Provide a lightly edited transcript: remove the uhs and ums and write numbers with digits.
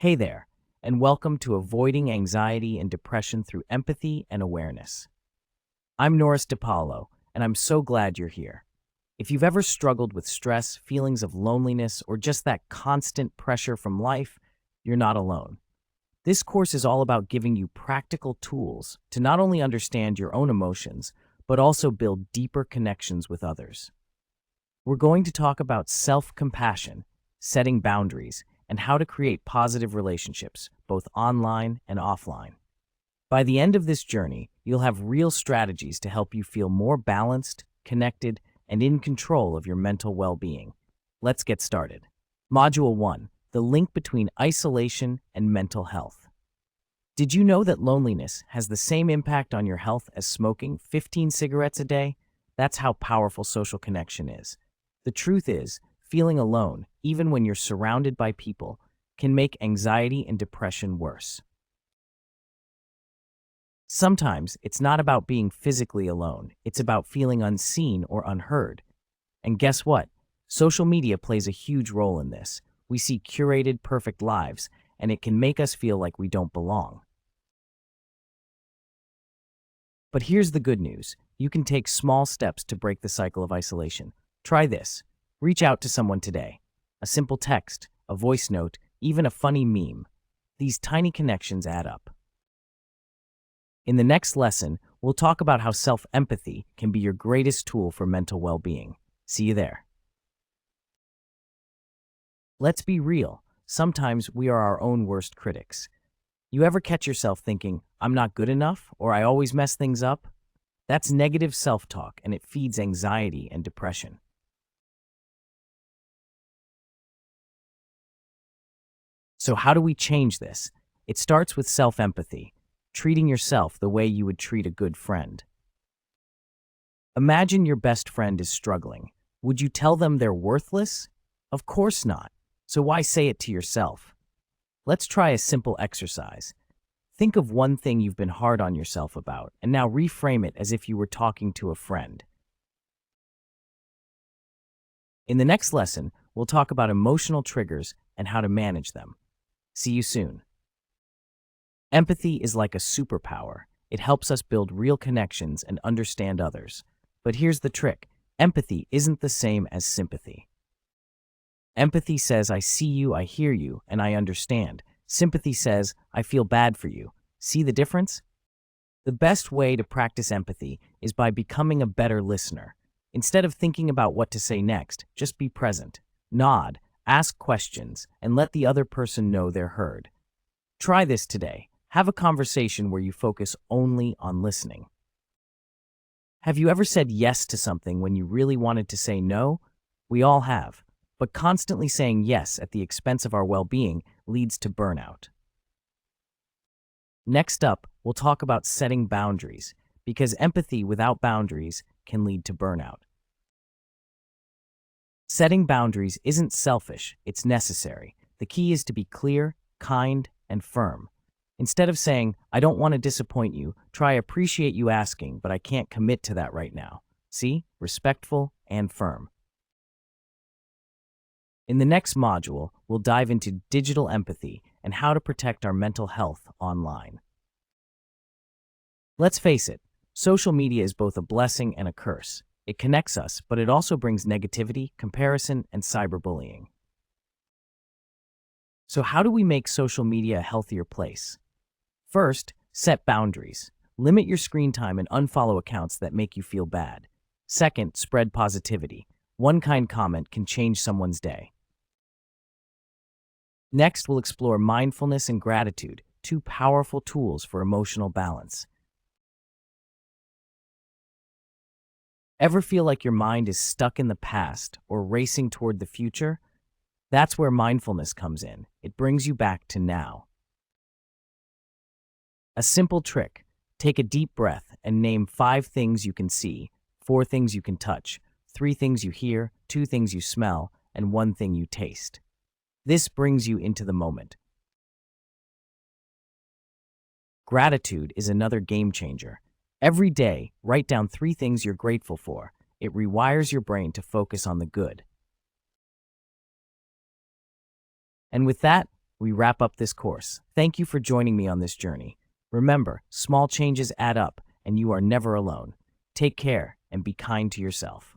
Hey there, and welcome to Avoiding Anxiety and Depression Through Empathy and Awareness. I'm Norris DiPaolo, and I'm so glad you're here. If you've ever struggled with stress, feelings of loneliness, or just that constant pressure from life, you're not alone. This course is all about giving you practical tools to not only understand your own emotions, but also build deeper connections with others. We're going to talk about self-compassion, setting boundaries, and how to create positive relationships, both online and offline. By the end of this journey, you'll have real strategies to help you feel more balanced, connected, and in control of your mental well-being. Let's get started. Module 1, the link between isolation and mental health. Did you know that loneliness has the same impact on your health as smoking 15 cigarettes a day? That's how powerful social connection is. The truth is, feeling alone, even when you're surrounded by people, can make anxiety and depression worse. Sometimes it's not about being physically alone, it's about feeling unseen or unheard. And guess what? Social media plays a huge role in this. We see curated, perfect lives, and it can make us feel like we don't belong. But here's the good news. You can take small steps to break the cycle of isolation. Try this. Reach out to someone today. A simple text, a voice note, even a funny meme. These tiny connections add up. In the next lesson, we'll talk about how self-empathy can be your greatest tool for mental well-being. See you there. Let's be real. Sometimes we are our own worst critics. You ever catch yourself thinking, I'm not good enough, or I always mess things up? That's negative self-talk, and it feeds anxiety and depression. So how do we change this? It starts with self-empathy, treating yourself the way you would treat a good friend. Imagine your best friend is struggling. Would you tell them they're worthless? Of course not. So why say it to yourself? Let's try a simple exercise. Think of one thing you've been hard on yourself about, and now reframe it as if you were talking to a friend. In the next lesson, we'll talk about emotional triggers and how to manage them. See you soon. Empathy is like a superpower. It helps us build real connections and understand others. But here's the trick. Empathy isn't the same as sympathy. Empathy says, I see you, I hear you, and I understand. Sympathy says, I feel bad for you. See the difference? The best way to practice empathy is by becoming a better listener. Instead of thinking about what to say next, just be present. Nod, ask questions, and let the other person know they're heard. Try this today. Have a conversation where you focus only on listening. Have you ever said yes to something when you really wanted to say no? We all have. But constantly saying yes at the expense of our well-being leads to burnout. Next up, we'll talk about setting boundaries, because empathy without boundaries can lead to burnout. Setting boundaries isn't selfish, it's necessary. The key is to be clear, kind, and firm. Instead of saying, I don't want to disappoint you, try appreciate you asking, but I can't commit to that right now. See? Respectful and firm. In the next module, we'll dive into digital empathy and how to protect our mental health online. Let's face it, social media is both a blessing and a curse. It connects us, but it also brings negativity, comparison, and cyberbullying. So how do we make social media a healthier place? First, set boundaries. Limit your screen time and unfollow accounts that make you feel bad. Second, spread positivity. One kind comment can change someone's day. Next, we'll explore mindfulness and gratitude, two powerful tools for emotional balance. Ever feel like your mind is stuck in the past or racing toward the future? That's where mindfulness comes in. It brings you back to now. A simple trick. Take a deep breath and name 5 things you can see, 4 things you can touch, 3 things you hear, 2 things you smell, and 1 thing you taste. This brings you into the moment. Gratitude is another game changer. Every day, write down 3 things you're grateful for. It rewires your brain to focus on the good. And with that, we wrap up this course. Thank you for joining me on this journey. Remember, small changes add up, and you are never alone. Take care and be kind to yourself.